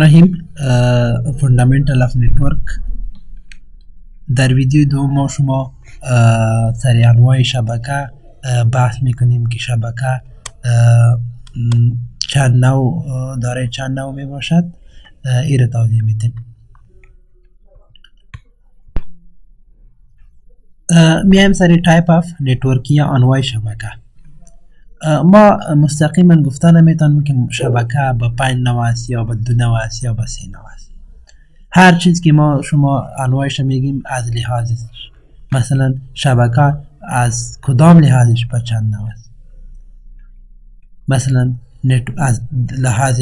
الرحیم. فوندامنتال آف نتورک. در ویدیو دوم ما شما سر انواع شبکه بحث میکنیم که شبکه چند نوع داره، چند نوع می باشد. این را توضیح میدیم. میایم سر تایپ آف نتورک یا انواع شبکه. ما مستقیما گفته نمیتونیم که شبکه با 5 نوع است یا با 2 نوع است یا با 3 نوع است. هر چیز که ما شما انواعش میگیم از لحاظش، مثلا شبکه از کدام لحاظش با چند نوع است. مثلا از لحاظ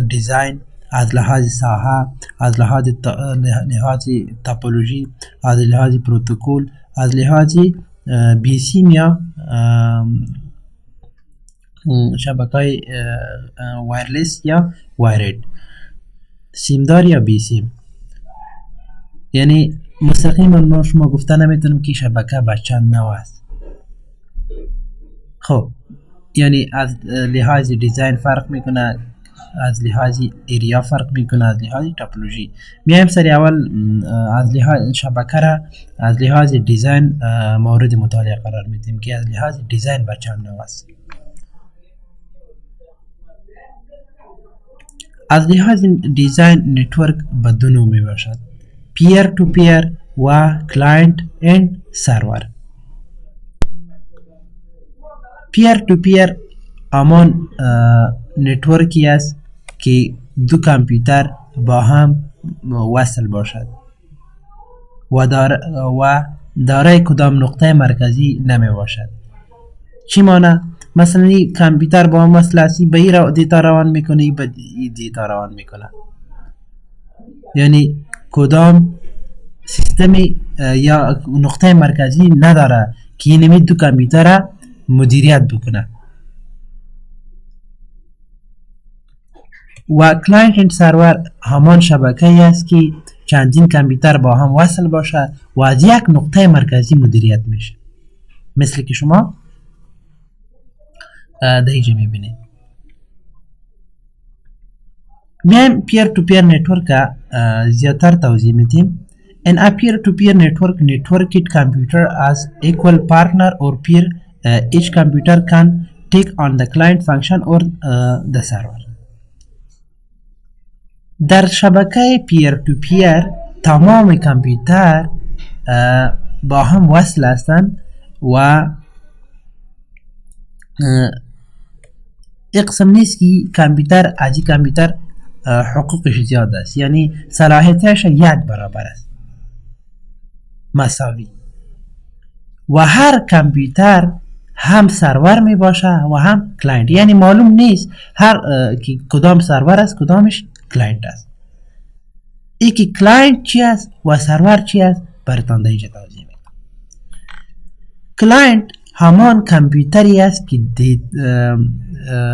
دیزاین، از لحاظ ساحه، از لحاظ تاپولوژی، از لحاظ پروتکل، از لحاظ بیسیم یا شبکه وایرلس یا وایرد، سیمدار یا بیسیم. یعنی مستقیما ما شما گفته نمیتونیم که شبکه با چند نوع است. خب یعنی از لحاظ دیزاین فرق میکنه، از لحاظ ایریا فرق میکنه، از لحاظ تاپولوژی. میایم سری اول از لحاظ شبکه را از لحاظ دیزاین مورد مطالعه قرار میدیم که از لحاظ دیزاین با چند نوع است. از لحاظ دیزاین نتورک به 2 نوع می باشد: پیر تو پیر و کلاینت اند سرور. پیر تو پیر همان نتورکی است که 2 کامپیوتر با هم وصل باشد و دارای کدام نقطه مرکزی نمی باشد. چی معنی؟ مثلا این کامپیوتر با هم وصل است، به این دیتا روان میکنه، به این دیتا روان میکنه. یعنی کدام سیستم یا نقطه مرکزی نداره که اینمی 2 کامپیوتر مدیریت بکنه. و کلاینت اند سرور همان شبکه است که چندین کامپیوتر با هم وصل باشه و از یک نقطه مرکزی مدیریت میشه، مثل که شما در اینجا میبینید. میایم پیر تو پیر نتورک زیادتر توضیح میدیم. In a peer-to-peer networked computer as equal partner or peer, each computer can take on the client function or the server. در شبکه پیر تو پیر تمام کامپیوتر با هم وصل هستند و اقسم نیست که کامپیوتر از این کامپیوتر حقوقش زیاد است، یعنی صلاحیتش 1 برابر است، مساوی. و هر کامپیوتر هم سرور می باشه و هم کلاینت، یعنی معلوم نیست هر که کدام سرور است کدامش کلاینت است. ای که کلاینت چی است و سرور چی است براتون در اینجا توضیح میدم. کلاینت همان کامپیوتری است که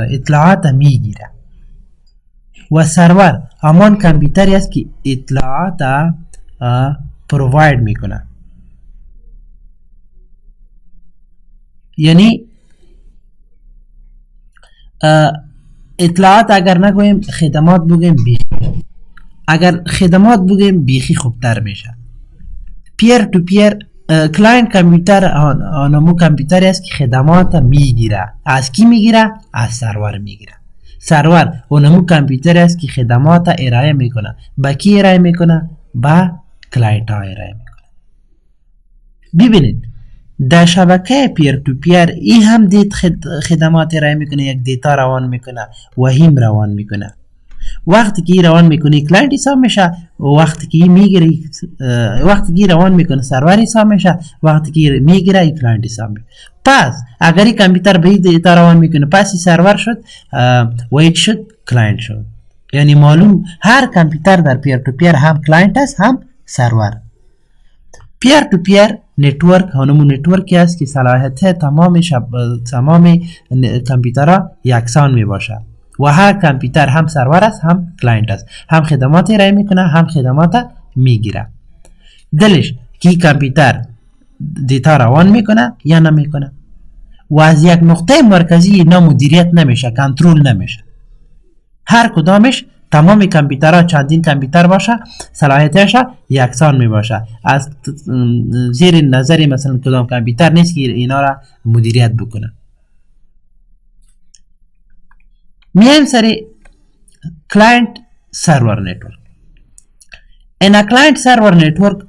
اطلاعات میگیره و سرور همان کامپیوتری است که اطلاعات پروواید میکنه. یعنی اطلاعات اگر نگویم خدمات بگیم بیخی، اگر خدمات بگیم بیخی خوبتر میشه. پیر تو پیر کلاینت کامپیوتر آنمو کامپیوتری است که خدمات میگیره. از کی میگیره؟ از سرور میگیره. سرور اونمو کامپیوتری است که خدمات ارائه میکنه. با کی ارائه میکنه؟ با کلاینت ها ارائه میکنه. ببینید در شبکه پیر تو پیر ای هم دید خدمات ارائه میکنه، یک دیتا روان میکنه و هم روان میکنه. وقتی که روان میکنه کلاینت حساب میشه، وقتی که میگیره وقتی که روان میکنه سرور حساب میشه، وقتی که میگیره کلاینت حساب میشه. پس اگر این کامپیوتر به این دیتا روان میکنه پس این سرور شد و این شد کلاینت شد. یعنی معلوم هر کامپیوتر در پیر تو پیر هم کلاینت است هم سرور. پیر تو پیر نتورک همون نتورکی است که صلاحیت تمام کامپیوترها یکسان می باشه و هر کامپیوتر هم سرور است هم کلاینت است، هم خدمات ارائه میکنه هم خدمات میگیره. دلش که کامپیوتر دیتا روان میکنه یا نمیکنه و از یک نقطه مرکزی اینا مدیریت نمیشه، کنترل نمیشه. هر کدامش تمام کامپیوترها چندین کامپیوتر باشه، صلاحیتش یکسان می باشه. از زیر نظر مثلا کدام کامپیوتر نیست که اینا را مدیریت بکنه. میایم سری client server network. In a client server network,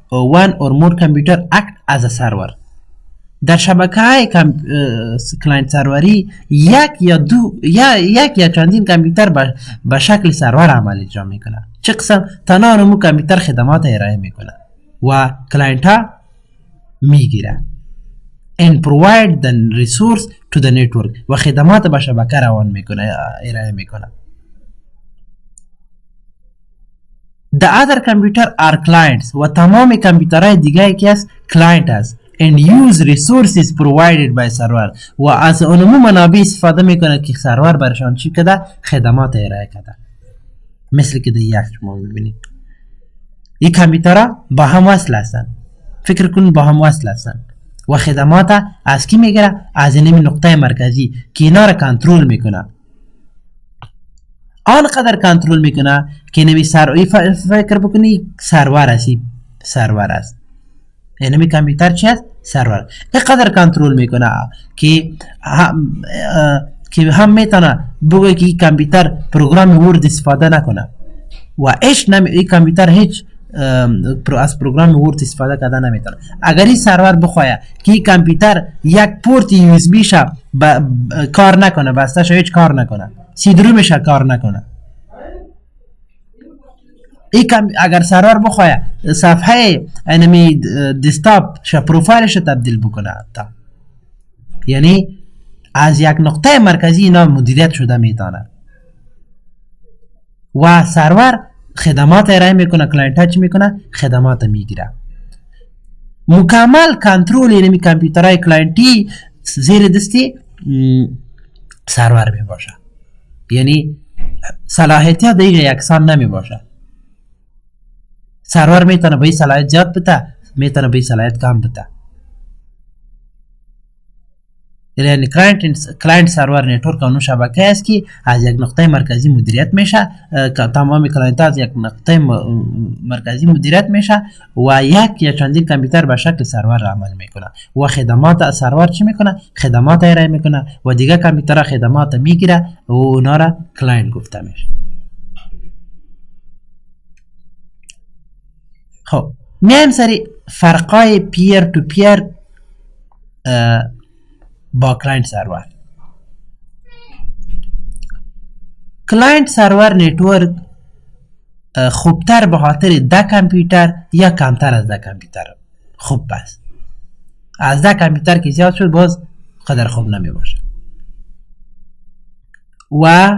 one or more computer act as a server. در شبکه های کلاینت سروری یک یا چندین کامپیوتر به شکل سرور عمل اجرا میکنه. چه قسم؟ تنها اونمو کامپیوتر خدمات ارائه میکنه و کلاینت ها میگیره and provide the resource to the network و خدمات به شبکه روان میکنه، ارائه میکنه. The other computer are clients و تمام کامپیوترهای دیگه که از کلاینت است and use resources provided by server و از اونمو منابع استفاده میکنه که سرور برشان چی کده؟ خدمات ارائه کده. مثل که در یک شما ببینید این کامپیوترها با هم وصل هستن، فکر کن با هم وصل هستن و خدمات از کی میگیره؟ از این نقطه مرکزی که اینا را کنترل میکنه. آنقدر کنترل میکنه که نمی فکر بکنی سرور است. اینمی کامپیوتر چی است؟ سرور. اینقدر کنترل میکنه که هم میتونه بگه که این کامپیوتر پروگرام ورد استفاده نکنه و این کامپیوتر هیچ از پروگرام ورد استفاده کرده نمیتونه. اگر این سرور بخواه که این کامپیوتر یک پورت یو اس بی شه کار نکنه، بستش هیچ کار نکنه، سیدرومش کار نکنه، اگر سرور بخواه صفحه انمی دسکتاپ شه پروفایلش تبدیل بکنه حتی، یعنی از یک نقطه مرکزی اینا مدیریت شده میتونه و سرور خدمات ارائه میکنه، کلاینت ها چی میکنه؟ خدمات میگیره. مکمل کنترل اینمی کامپیوترهای کلاینتی زیر دستی سرور می باشه، یعنی صلاحیتی ها دیگه یکسان نمی باشه. سرور میتونه به این صلاحیت زیاد بده، میتونه به این صلاحیت کم بده. یعنی کلاینت سرور نتورک اونو شبکه است که از یک نقطه مرکزی مدیریت میشه، تمام کلاینت ها از یک نقطه مرکزی مدیریت میشه و یک یا چندین کامپیوتر به شکل سرور عمل میکنه و خدمات سرور چی میکنه؟ خدمات ارائه میکنه و دیگه کامپیوتر خدمات میگیره و اونا را کلاینت گفته میشه. خب میایم سری فرقای پیر تو پیر با کلاینت سرور. کلاینت سرور نتورک خوبتر به خاطر 10 کامپیوتر یا کمتر از 10 کامپیوتر خوب است. از 10 کامپیوتر که زیاد شد باز قدر خوب نمی باشه. و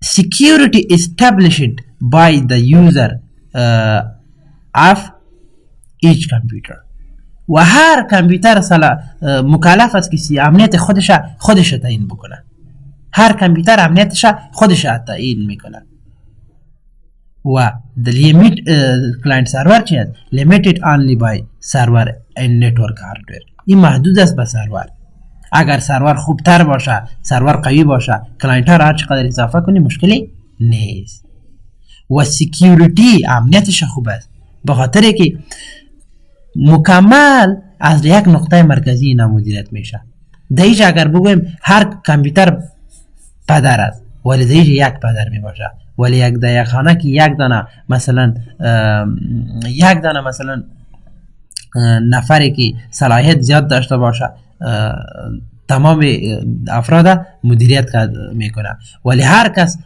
security established by the user of each computer و هر کامپیوتر مکلف است که امنیت خودش تعیین بکنه. هر کامپیوتر امنیتش خودش تعیین میکنه. و the limit client server چی است؟ limited only by server and network hardware. این محدود است به سرور. اگر سرور خوبتر باشه، سرور قوی باشه، کلاینت ها را هر چقدر اضافه کنی مشکلی نیست. و سکیوریتی امنیتش خوب است به خاطر که مکمل از یک نقطه مرکزی اینا مدیریت میشه. دیگه اگر بگویم هر کامپیوتر پدر است ولی دیگه یک پدر می باشه، ولی یک در یک خانه که یک دانه مثلا نفری که صلاحیت زیاد داشته باشه تمام افراد مدیریت میکنه، ولی هر کس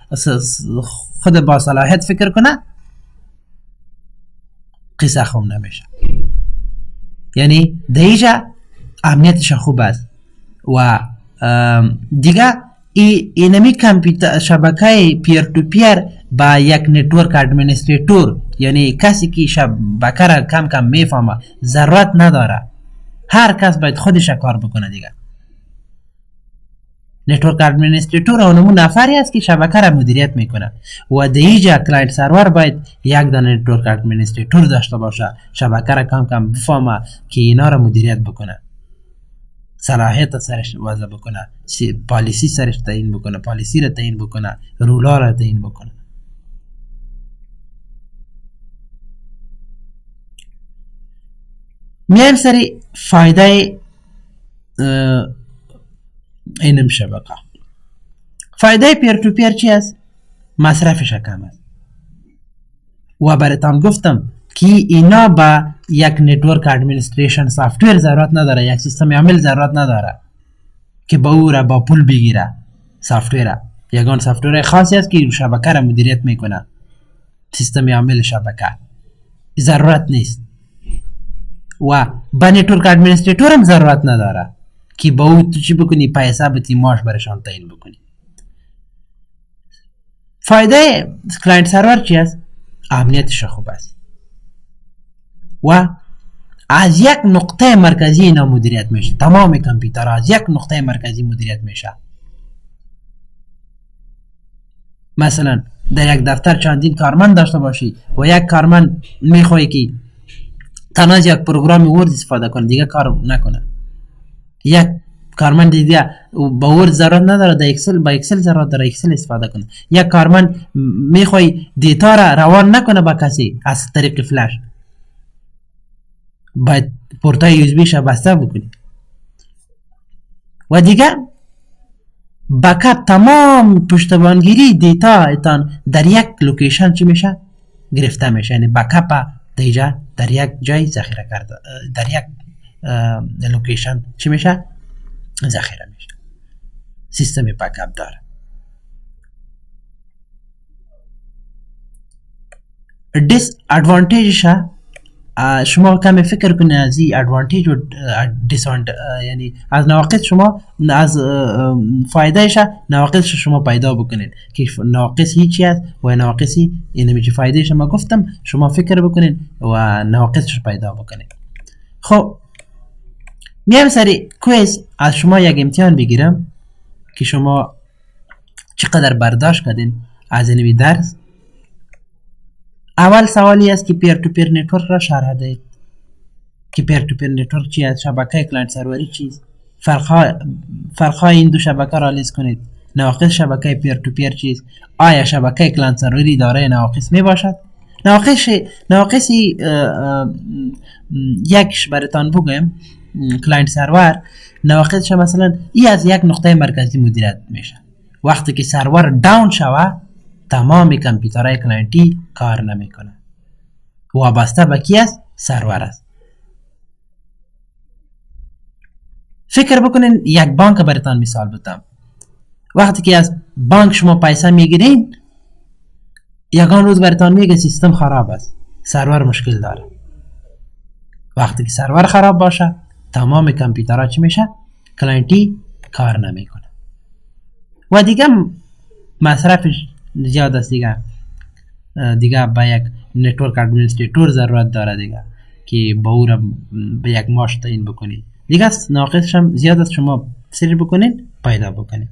خود با صلاحیت فکر کنه قصه خوب نمیشه. یعنی دیگه امنیتش خوب است و دیگه اینمی کامپیوتر شبکه پیر تو پیر با یک نتورک ادمنستریتور، یعنی کسی که شبکه را کم کم میفهمه ضرورت نداره، هر کس باید خودش کار بکنه. دیگه نتورک ادمنستریتور اونمون نفری است که شبکه را مدیریت میکنه و دیگه کلاینت سرور باید یک دانه نتورک ادمنستریتور داشته باشه، شبکه را کم کم بفهمه که اینا را مدیریت بکنه، صلاحیت سرش وضع بکنه، پالیسی سرش تعیین بکنه، پالیسی را تعیین بکنه، رولا را تعیین بکنه. میایم سری فایده اینم شبکه. فایده پیر تو پیر چی است؟ مصرفش کم است و براتان گفتم که اینا با یک نتورک ادمنستریشن سافتویر ضرورت نداره، یک سیستم عامل ضرورت نداره که با او را با پول بگیره. سافتویر یگان سافتویر خاصی است که شبکه را مدیریت میکنه، سیستم عامل شبکه ضرورت نیست و با نتورک ادمنستریتور هم ضرورت نداره که با او تو چی بکنی، پیسه بتی ماش برشان تعیین بکنی. فایده کلاینت سرور چی است؟ امنیتش خوب است و از یک نقطه مرکزی اینا مدیریت میشه. تمام کامپیوتر از یک نقطه مرکزی مدیریت میشه. مثلا در یک دفتر چندین کارمند داشته باشی و یک کارمند میخوای که تنها یک پروگرام ورد استفاده کنه، دیگه کار نکنه. یک کارمند دیگه با ورد ضرورت نداره، در اکسل با اکسل ضرورت داره، اکسل استفاده کنه. یک کارمند میخوای دیتا را روان نکنه با کسی از طریق فلش، باید پورتای یو اس بی ش بسته بکنی و دیگه بکاپ تمام پشتیبانگیری دیتا ایتان در یک لوکیشن چی میشه؟ گرفته میشه. یعنی بکاپ دیجا در یک جای ذخیره کرده، در یک لوکیشن چی میشه؟ ذخیره میشه. سیستم بکاپ داره. دیس ادوانتیجش شما کمی فکر کنید از این ادوانتیج و یعنی از نواقص شما، از فایدهش نواقصش شما پیدا بکنید که نواقص هیچی است و نواقصی یعنی میشه فایدهش ما گفتم، شما فکر بکنید و نواقصش پیدا بکنید. خب میام سری کویز از شما یک امتحان بگیرم که شما چقدر برداشت کردین از این درس. اول سوالی است که پیر تو پیر نتورک را شرح دهید که پیر تو پیر نتورک چی است، شبکه کلاینت سروری چیست، فرق‌های این دو شبکه را لیست کنید. نواقص شبکه پیر تو پیر چیست؟ آیا شبکه کلاینت سروری دارای نواقص می باشد؟ نواقصی یکش براتان بگم. کلاینت سرور نواقصش مثلا ای از یک نقطه مرکزی مدیریت میشه. وقتی که سرور داون شوه تمام کامپیوترهای کلاینتی کار نمیکنه. وابسته به کی است؟ سرور است. فکر بکنین یک بانک براتان مثال بدم. وقتی که از بانک شما پیسه میگیرین، یگان روز براتان میگه سیستم خراب است، سرور مشکل داره. وقتی که سرور خراب باشه تمام کامپیوترها چی میشه؟ کلاینتی کار نمیکنه و دیگه مصرفش زیاد است. دیگه با یک نتورک ادمنستریتور ضرورت داره دیگه که با او را به یک ماش تعیین بکنید. دیگه ناقصش هم زیاد است، شما سری بکنید پیدا بکنید.